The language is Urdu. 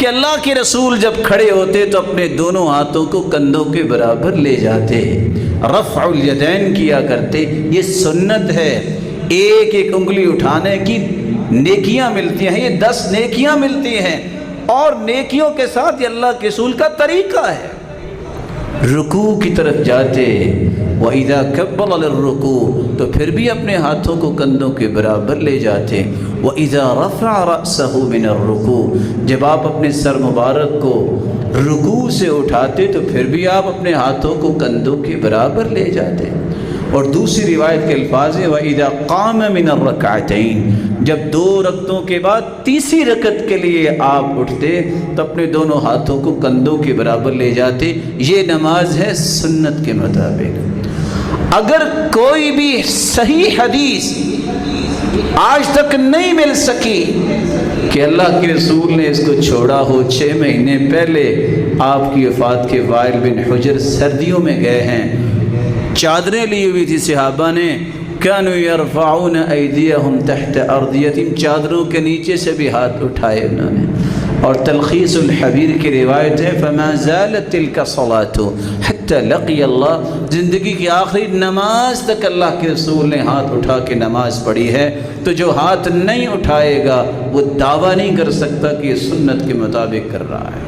اللہ کے رسول جب کھڑے ہوتے تو اپنے دونوں ہاتھوں کو کندھوں کے برابر لے جاتے، رفع الیدین کیا کرتے۔ یہ سنت ہے، ایک ایک انگلی اٹھانے کی نیکیاں ملتی ہیں، یہ 10 نیکیاں ملتی ہیں، اور نیکیوں کے ساتھ یہ اللہ کے رسول کا طریقہ ہے۔ رکوع کی طرف جاتے، وَإِذَا كَبَّرَ لِلرُّكُوعِ تو پھر بھی اپنے ہاتھوں کو کندھوں کے برابر لے جاتے۔ وَإِذَا رَفَعَ رَأْسَهُ مِنَ الرُّكُوعِ جب آپ اپنے سر مبارک کو رکوع سے اٹھاتے تو پھر بھی آپ اپنے ہاتھوں کو کندھوں کے برابر لے جاتے۔ اور دوسری روایت کے الفاظ ہیں وَإِذَا قَامَ مِنَ الرَّكْعَتَيْنِ جب 2 رکعتوں کے بعد تیسری رکعت کے لیے آپ اٹھتے تو اپنے دونوں ہاتھوں کو کندھوں کے برابر لے جاتے۔ یہ نماز ہے سنت کے مطابق۔ اگر کوئی بھی صحیح حدیث آج تک نہیں مل سکی کہ اللہ کے رسول نے اس کو چھوڑا ہو، 6 مہینے پہلے آپ کی وفات کے وائل بن حجر سردیوں میں گئے ہیں، چادریں لی ہوئی تھی صحابہ نے، كانوا يرفعون ایدیہم تحت ارضیتہم چادروں کے نیچے سے بھی ہاتھ اٹھائے انہوں نے۔ اور تلخیص الحبیر کی روایت ہے فما زالت تلک صلاة حتی لقی اللہ زندگی کی آخری نماز تک اللہ کے رسول نے ہاتھ اٹھا کے نماز پڑھی ہے۔ تو جو ہاتھ نہیں اٹھائے گا وہ دعویٰ نہیں کر سکتا کہ یہ سنت کے مطابق کر رہا ہے۔